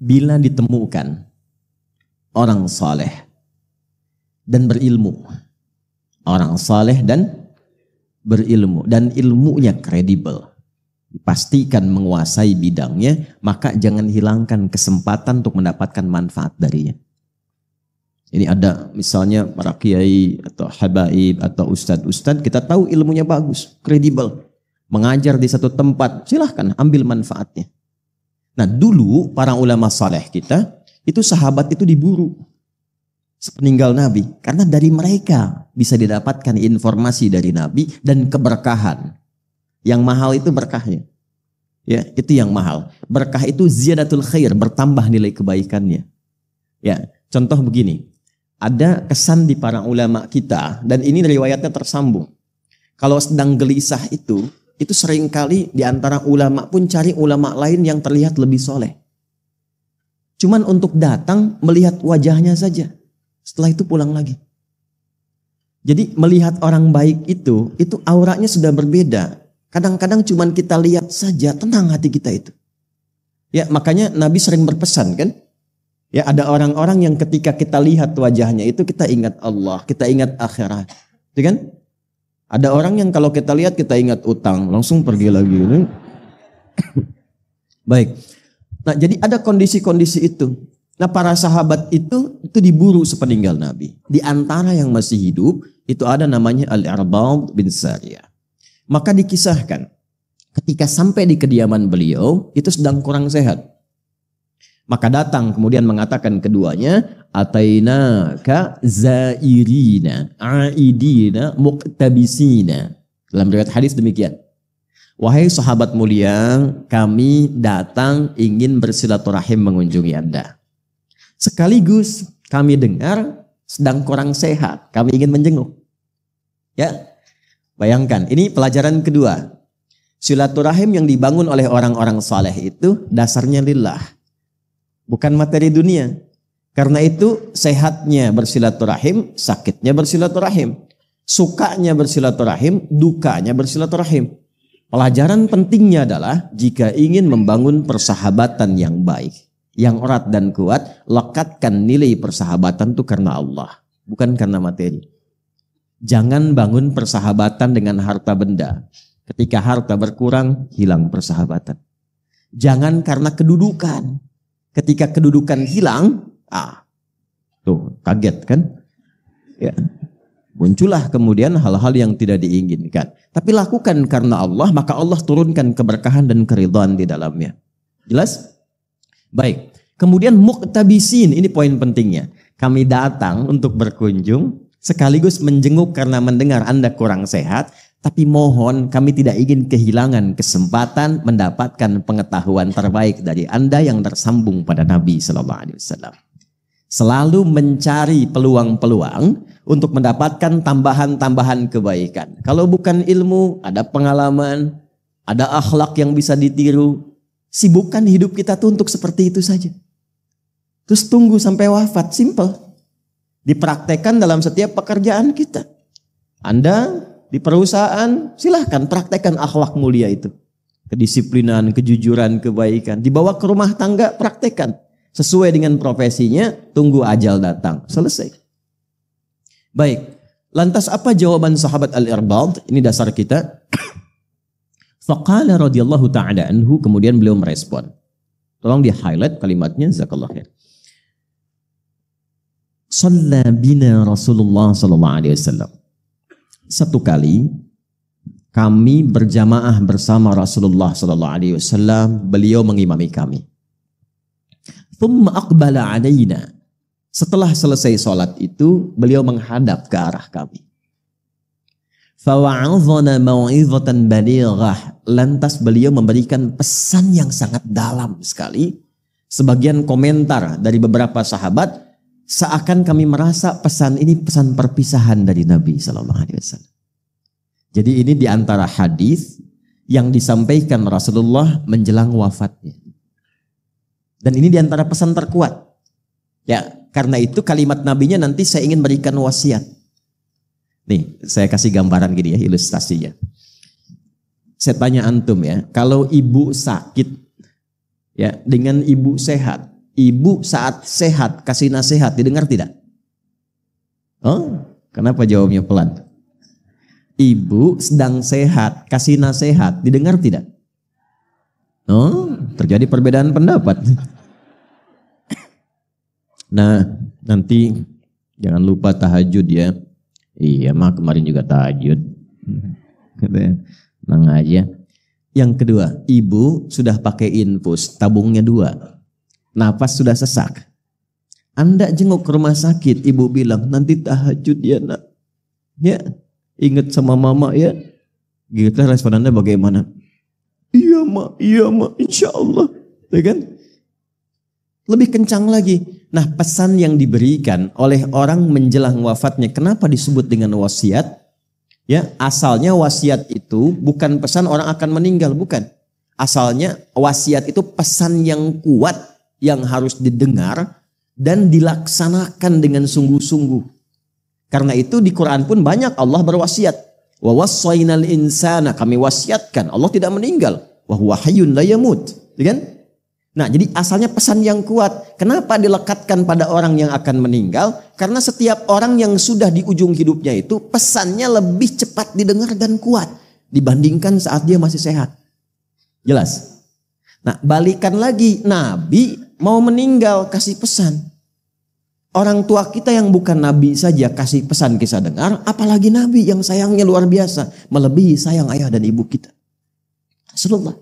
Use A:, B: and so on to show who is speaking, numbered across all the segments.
A: bila ditemukan orang saleh dan berilmu, orang saleh dan berilmu, dan ilmunya kredibel, dipastikan menguasai bidangnya, maka jangan hilangkan kesempatan untuk mendapatkan manfaat darinya. Ini ada misalnya para kiai atau habaib atau ustadz-ustadz, kita tahu ilmunya bagus, kredibel, mengajar di satu tempat, silahkan ambil manfaatnya. Nah dulu para ulama saleh kita, itu sahabat itu diburu sepeninggal Nabi, karena dari mereka bisa didapatkan informasi dari Nabi dan keberkahan. Yang mahal itu berkahnya. Ya, itu yang mahal. Berkah itu ziyadatul khair, bertambah nilai kebaikannya. Ya, contoh begini. Ada kesan di para ulama kita, dan ini riwayatnya tersambung. Kalau sedang gelisah itu seringkali di antara ulama pun cari ulama lain yang terlihat lebih soleh. Cuman untuk datang melihat wajahnya saja. Setelah itu pulang lagi. Jadi melihat orang baik itu auranya sudah berbeda. Kadang-kadang cuman kita lihat saja, tenang hati kita itu. Ya, makanya Nabi sering berpesan kan? Ya, ada orang-orang yang ketika kita lihat wajahnya itu kita ingat Allah, kita ingat akhirat. Itu kan? Ada orang yang kalau kita lihat kita ingat utang, langsung pergi lagi. Baik. Nah, jadi ada kondisi-kondisi itu. Nah, para sahabat itu diburu sepeninggal Nabi. Di antara yang masih hidup itu ada namanya Al-Irbad bin Sariyah. Maka dikisahkan ketika sampai di kediaman beliau itu sedang kurang sehat. Maka datang kemudian mengatakan keduanya, atainaka zairina aidina muqtabisina. Dalam riwayat hadis demikian. Wahai sahabat mulia, kami datang ingin bersilaturahim mengunjungi Anda. Sekaligus kami dengar sedang kurang sehat, kami ingin menjenguk. Ya. Bayangkan, ini pelajaran kedua. Silaturahim yang dibangun oleh orang-orang saleh itu dasarnya lillah. Bukan materi dunia. Karena itu sehatnya bersilaturahim, sakitnya bersilaturahim. Sukanya bersilaturahim, dukanya bersilaturahim. Pelajaran pentingnya adalah jika ingin membangun persahabatan yang baik, yang erat dan kuat, lekatkan nilai persahabatan itu karena Allah, bukan karena materi. Jangan bangun persahabatan dengan harta benda. Ketika harta berkurang, hilang persahabatan. Jangan karena kedudukan. Ketika kedudukan hilang, tuh kaget kan? Ya. Muncullah kemudian hal-hal yang tidak diinginkan. Tapi lakukan karena Allah, maka Allah turunkan keberkahan dan keridhaan di dalamnya. Jelas? Baik. Kemudian muqtabisin, ini poin pentingnya. Kami datang untuk berkunjung, sekaligus menjenguk karena mendengar Anda kurang sehat, tapi mohon kami tidak ingin kehilangan kesempatan mendapatkan pengetahuan terbaik dari Anda yang tersambung pada Nabi Sallallahu Alaihi Wasallam. Selalu mencari peluang-peluang untuk mendapatkan tambahan-tambahan kebaikan. Kalau bukan ilmu, ada pengalaman, ada akhlak yang bisa ditiru. Sibukkan hidup kita tuh untuk seperti itu saja. Terus tunggu sampai wafat, simple. Dipraktekkan dalam setiap pekerjaan kita. Anda di perusahaan, silahkan praktekkan akhlak mulia itu. Kedisiplinan, kejujuran, kebaikan. Dibawa ke rumah tangga, praktekkan. Sesuai dengan profesinya, tunggu ajal datang. Selesai. Baik, lantas apa jawaban sahabat Al-Irbad? Ini dasar kita. Faqala radhiyallahu ta'ala anhu, kemudian beliau merespon. Tolong di highlight kalimatnya, jazakallahu khair. Shalla bina Rasulullah sallallahu alaihi wasallam. Satu kali kami berjamaah bersama Rasulullah sallallahu alaihi wasallam, beliau mengimami kami. Thumma aqbala alaina. Setelah selesai salat itu, beliau menghadap ke arah kami. Fawa'adhana mau'izatan balighah. Lantas beliau memberikan pesan yang sangat dalam sekali. Sebagian komentar dari beberapa sahabat, seakan kami merasa pesan ini pesan perpisahan dari Nabi Sallallahu Alaihi Wasallam. Jadi ini diantara hadis yang disampaikan Rasulullah menjelang wafatnya. Dan ini diantara pesan terkuat. Ya, karena itu kalimat nabinya nanti saya ingin berikan wasiat. Nih, saya kasih gambaran gini ya, ilustrasinya. Saya tanya antum ya, kalau ibu sakit ya dengan ibu sehat, Ibu saat sehat kasih nasihat didengar tidak? Oh, kenapa jawabnya pelan? Ibu sedang sehat kasih nasihat didengar tidak? Oh, terjadi perbedaan pendapat. Nah, nanti jangan lupa tahajud ya. Iya, mah kemarin juga tahajud. Tenang aja. Yang kedua, ibu sudah pakai infus, tabungnya 2. Nafas sudah sesak. Anda jenguk ke rumah sakit, ibu bilang, nanti tahajud ya nak. Ya, ingat sama mama ya. Gitu respon Anda bagaimana? Iya mak, insya Allah. Ya kan? Lebih kencang lagi. Nah, pesan yang diberikan oleh orang menjelang wafatnya, kenapa disebut dengan wasiat? Ya, asalnya wasiat itu bukan pesan orang akan meninggal, bukan. Asalnya wasiat itu pesan yang kuat yang harus didengar dan dilaksanakan dengan sungguh-sungguh. Karena itu di Quran pun banyak Allah berwasiat. Wa wassaynal insana, kami wasiatkan. Allah tidak meninggal. Wa huwa hayyun la yamut. Ya kan? Nah, jadi asalnya pesan yang kuat. Kenapa dilekatkan pada orang yang akan meninggal? Karena setiap orang yang sudah di ujung hidupnya itu pesannya lebih cepat didengar dan kuat dibandingkan saat dia masih sehat. Jelas? Nah, balikan lagi, Nabi mau meninggal kasih pesan. Orang tua kita yang bukan Nabi saja kasih pesan kita dengar, apalagi Nabi yang sayangnya luar biasa, melebihi sayang ayah dan ibu kita. Rasulullah.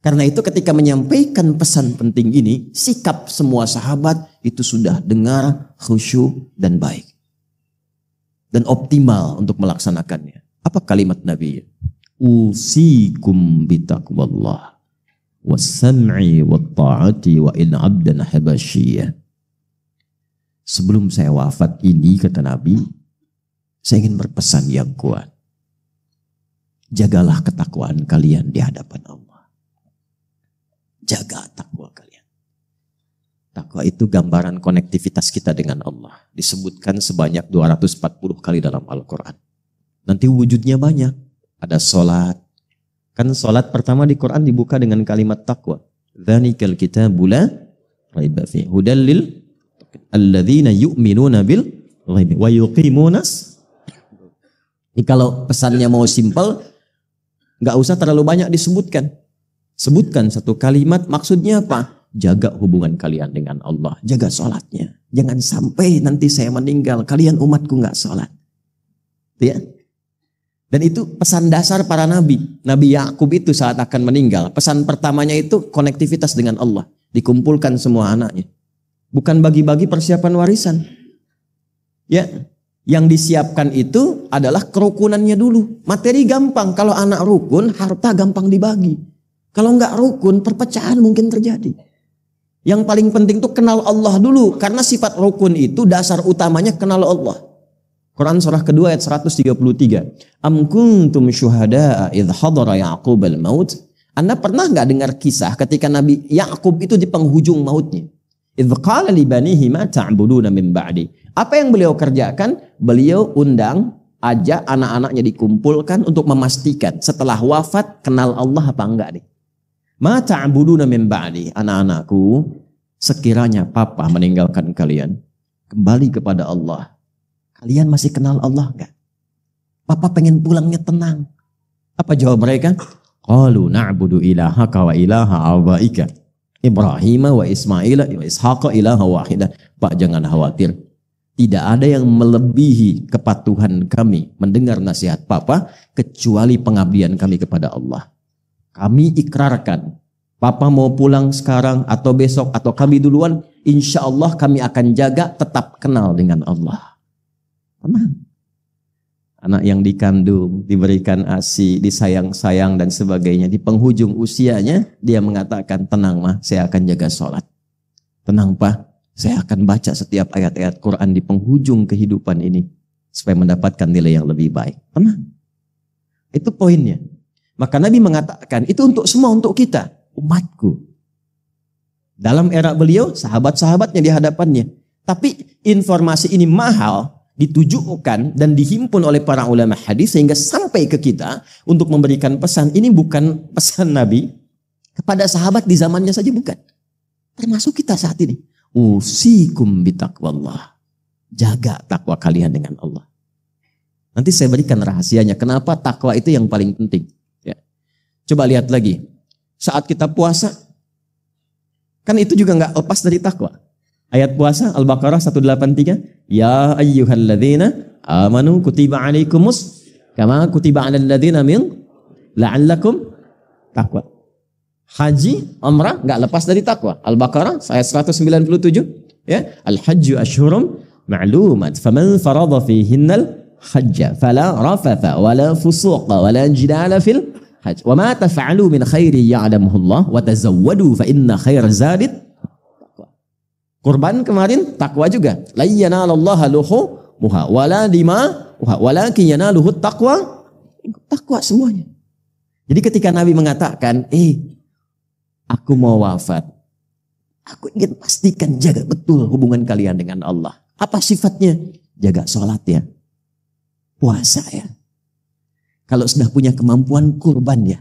A: Karena itu ketika menyampaikan pesan penting ini, sikap semua sahabat itu sudah dengar, khusyuk dan baik. Dan optimal untuk melaksanakannya. Apa kalimat Nabi? Usikum bitaqwallah was-sam'i wat-ta'ati wa in 'abdan habasyiyah. Sebelum saya wafat ini, kata Nabi, saya ingin berpesan yang kuat. Jagalah ketakwaan kalian di hadapan Allah. Jaga takwa kalian. Takwa itu gambaran konektivitas kita dengan Allah. Disebutkan sebanyak 240 kali dalam Al-Quran. Nanti wujudnya banyak. Ada sholat. Kan sholat pertama di Quran dibuka dengan kalimat takwa. Dzalikal kitabu la raiba fihi hudal lil alladzina yu'minuna bil ghaibi wa yuqimunas. Ini kalau pesannya mau simpel, nggak usah terlalu banyak disebutkan. Sebutkan satu kalimat, maksudnya apa? Jaga hubungan kalian dengan Allah, jaga sholatnya. Jangan sampai nanti saya meninggal, kalian umatku nggak sholat. Ya. Dan itu pesan dasar para nabi. Nabi Yakub itu saat akan meninggal, pesan pertamanya itu konektivitas dengan Allah. Dikumpulkan semua anaknya. Bukan bagi-bagi persiapan warisan. Ya, yang disiapkan itu adalah kerukunannya dulu. Materi gampang, kalau anak rukun, harta gampang dibagi. Kalau enggak rukun, perpecahan mungkin terjadi. Yang paling penting itu kenal Allah dulu, karena sifat rukun itu dasar utamanya kenal Allah. Quran surah kedua ayat 133. Am kuntum syuhada'a idh hadara Ya'qub al-maut. Anda pernah enggak dengar kisah ketika Nabi Yakub itu di penghujung mautnya? Idh qala li banihi ma ta'buduna min ba'di. Apa yang beliau kerjakan? Beliau undang, ajak anak-anaknya dikumpulkan untuk memastikan setelah wafat kenal Allah apa enggak nih. Ma ta'buduna min ba'di. Anak-anakku, sekiranya papa meninggalkan kalian, kembali kepada Allah. Kalian masih kenal Allah enggak? Papa pengen pulangnya tenang. Apa jawab mereka? Qalu na'budu ilahaka wa ilaha abaika Ibrahim wa Ismail wa Ishaq ilaha wahidah. Pak, jangan khawatir. Tidak ada yang melebihi kepatuhan kami mendengar nasihat Papa kecuali pengabdian kami kepada Allah. Kami ikrarkan, Papa mau pulang sekarang atau besok atau kami duluan, insya Allah kami akan jaga tetap kenal dengan Allah. Tenang. Anak yang dikandung, diberikan ASI, disayang-sayang dan sebagainya. Di penghujung usianya, dia mengatakan, tenang mah, saya akan jaga sholat. Tenang Pak, saya akan baca setiap ayat-ayat Quran di penghujung kehidupan ini. Supaya mendapatkan nilai yang lebih baik. Tenang. Itu poinnya. Maka Nabi mengatakan, itu untuk semua, untuk kita. Umatku. Dalam era beliau, sahabat-sahabatnya di hadapannya. Tapi informasi ini mahal, ditujukan dan dihimpun oleh para ulama hadis sehingga sampai ke kita untuk memberikan pesan. Ini bukan pesan Nabi kepada sahabat di zamannya saja, bukan. Termasuk kita saat ini. Usikum bitaqwallah. Jaga takwa kalian dengan Allah. Nanti saya berikan rahasianya. Kenapa takwa itu yang paling penting. Ya. Coba lihat lagi. Saat kita puasa, kan itu juga nggak lepas dari takwa. Ayat puasa Al-Baqarah 183. Ya ayyuhalladzina amanu kutiba alaikumus kama kutiba alal ladzina min la'allakum takwa. Haji, umrah nggak lepas dari takwa. Al-Baqarah ayat 197. Ya, al-hajju ashhurum ma'lumat. Faman farada fihinnal hajja fala rafatha wala fusuqa wala jidala fil hajj. Wa ma taf'alu min khairi ya'lamuhu Allah wa tazawwadu fa inna khairaz zadit taqwa. Kurban kemarin takwa juga. La yanalallaha luhumuha wala dima'uha walakin yanaluhu taqwa. Takwa semuanya. Jadi ketika Nabi mengatakan, aku mau wafat. Aku ingin pastikan jaga betul hubungan kalian dengan Allah. Apa sifatnya? Jaga sholat ya. Puasa ya. Kalau sudah punya kemampuan kurban ya.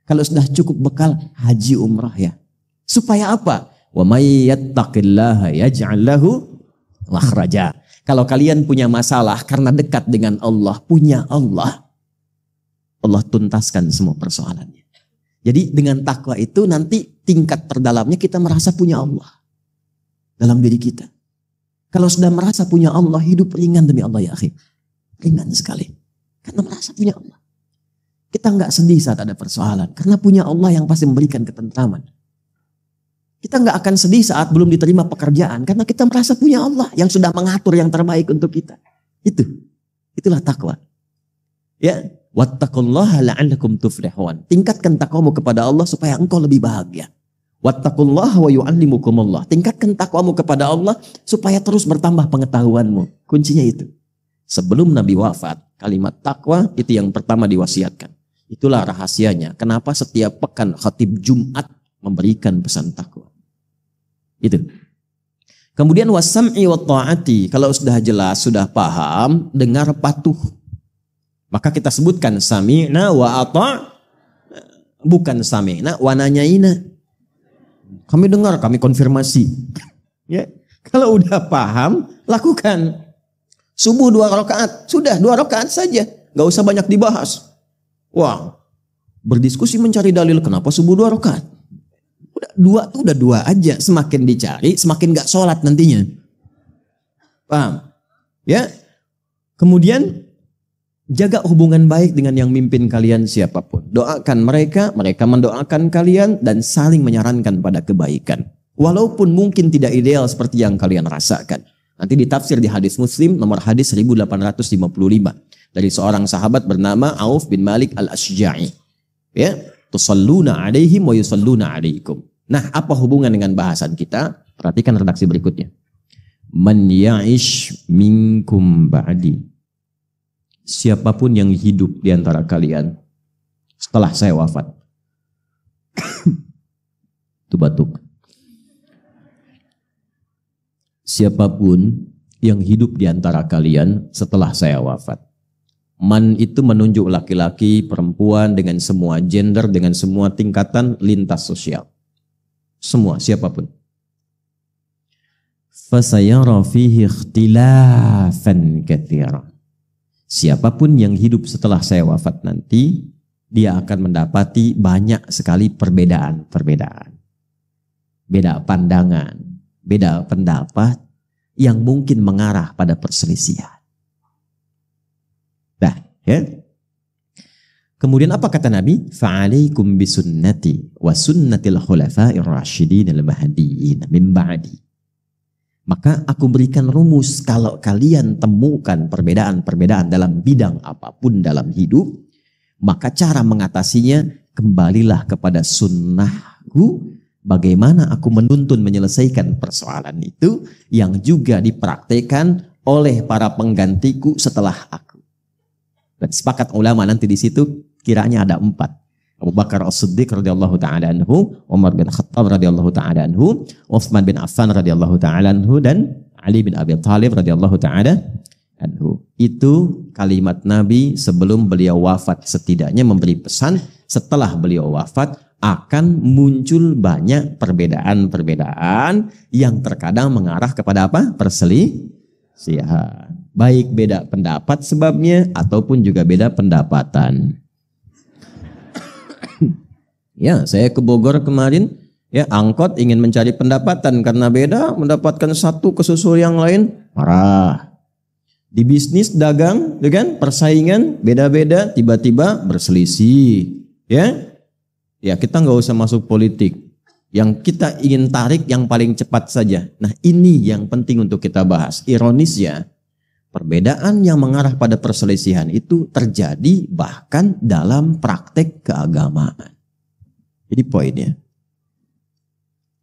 A: Kalau sudah cukup bekal haji umrah ya. Supaya apa? Wa may yattaqillaha yaj'al lahu makhraja. Kalau kalian punya masalah karena dekat dengan Allah, punya Allah, Allah tuntaskan semua persoalannya. Jadi dengan takwa itu nanti tingkat terdalamnya kita merasa punya Allah dalam diri kita. Kalau sudah merasa punya Allah, hidup ringan demi Allah ya akhi. Ringan sekali. Karena merasa punya Allah. Kita nggak sedih saat ada persoalan. Karena punya Allah yang pasti memberikan ketentraman. Kita nggak akan sedih saat belum diterima pekerjaan. Karena kita merasa punya Allah yang sudah mengatur yang terbaik untuk kita. Itulah takwa. Ya. Wattaqullaha la'allakum tuflihun. Tingkatkan takwamu kepada Allah supaya engkau lebih bahagia. Wattaqullaha wa yu'allimukumullah. Tingkatkan takwamu kepada Allah supaya terus bertambah pengetahuanmu. Kuncinya itu. Sebelum Nabi wafat, kalimat takwa itu yang pertama diwasiatkan. Itulah rahasianya. Kenapa setiap pekan khatib Jumat memberikan pesan takwa. Itu. Kemudian wasam'i wa ta'ati. Kalau sudah jelas, sudah paham, dengar patuh. Maka kita sebutkan sami'na wa ata', bukan sami'na wa nanyaina. Kami dengar, kami konfirmasi. Ya, kalau udah paham, lakukan. Subuh 2 rakaat, sudah 2 rakaat saja, nggak usah banyak dibahas. Wah, berdiskusi mencari dalil kenapa subuh 2 rakaat. Udah dua aja, semakin dicari, semakin nggak sholat nantinya. Paham? Ya. Kemudian jaga hubungan baik dengan yang mimpin kalian siapapun. Doakan mereka, mereka mendoakan kalian dan saling menyarankan pada kebaikan. Walaupun mungkin tidak ideal seperti yang kalian rasakan. Nanti ditafsir di hadis Muslim nomor hadis 1855 dari seorang sahabat bernama Auf bin Malik al-Ashja'i. Ya, tusalluna alaihim wa yusalluna alaikum. Nah, apa hubungan dengan bahasan kita? Perhatikan redaksi berikutnya. Man ya'ish minkum ba'di. Siapapun yang hidup di antara kalian setelah saya wafat. Itu batuk. Siapapun yang hidup di antara kalian setelah saya wafat. Man itu menunjuk laki-laki, perempuan, dengan semua gender, dengan semua tingkatan lintas sosial. Semua, siapapun. Fasayara fihi ikhtilafan katsira. Siapapun yang hidup setelah saya wafat nanti, dia akan mendapati banyak sekali perbedaan-perbedaan. Beda pandangan, beda pendapat yang mungkin mengarah pada perselisihan. Nah, ya. Kemudian apa kata Nabi? Fa'alaikum bisunnati wa sunnatil khulafa'ir rasyidin al-mahdiyyin min ba'di. Maka aku berikan rumus, kalau kalian temukan perbedaan-perbedaan dalam bidang apapun dalam hidup, maka cara mengatasinya kembalilah kepada sunnahku, bagaimana aku menuntun menyelesaikan persoalan itu yang juga dipraktekkan oleh para penggantiku setelah aku. Dan sepakat ulama nanti di situ kiranya ada 4. Abu Bakar As-Siddiq radhiyallahu taala anhu, Umar bin Khattab radhiyallahu taala anhu, Utsman bin Affan radhiyallahu taala anhu, dan Ali bin Abi Thalib radhiyallahu taala anhu. Itu kalimat Nabi sebelum beliau wafat, setidaknya memberi pesan setelah beliau wafat, akan muncul banyak perbedaan-perbedaan yang terkadang mengarah kepada apa? Perselisihan. Baik beda pendapat sebabnya ataupun juga beda pendapatan. Ya, saya ke Bogor kemarin, ya angkot ingin mencari pendapatan karena beda, mendapatkan satu kesusul yang lain, marah. Di bisnis dagang, kan persaingan beda-beda, tiba-tiba berselisih, ya. Ya kita nggak usah masuk politik. Yang kita ingin tarik yang paling cepat saja. Nah ini yang penting untuk kita bahas. Ironisnya, perbedaan yang mengarah pada perselisihan itu terjadi bahkan dalam praktek keagamaan. Jadi poinnya,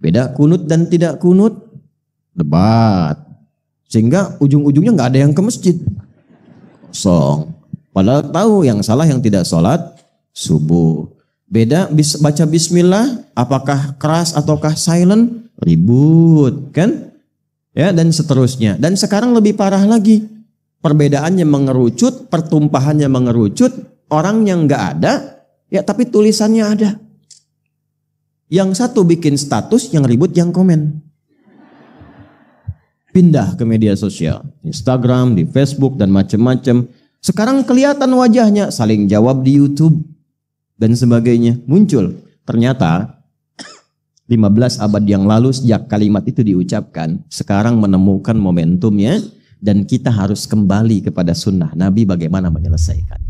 A: beda kunut dan tidak kunut, debat. Sehingga ujung-ujungnya nggak ada yang ke masjid. Kosong. Padahal tahu yang salah yang tidak sholat subuh. Beda baca bismillah, apakah keras ataukah silent, ribut, kan? Ya, dan seterusnya. Dan sekarang lebih parah lagi. Perbedaannya mengerucut, pertumpahannya mengerucut, orang yang nggak ada, ya tapi tulisannya ada. Yang satu bikin status, yang ribut yang komen. Pindah ke media sosial, Instagram, di Facebook dan macam-macam. Sekarang kelihatan wajahnya, saling jawab di YouTube. Dan sebagainya muncul. Ternyata 15 abad yang lalu sejak kalimat itu diucapkan, sekarang menemukan momentumnya dan kita harus kembali kepada sunnah Nabi bagaimana menyelesaikan.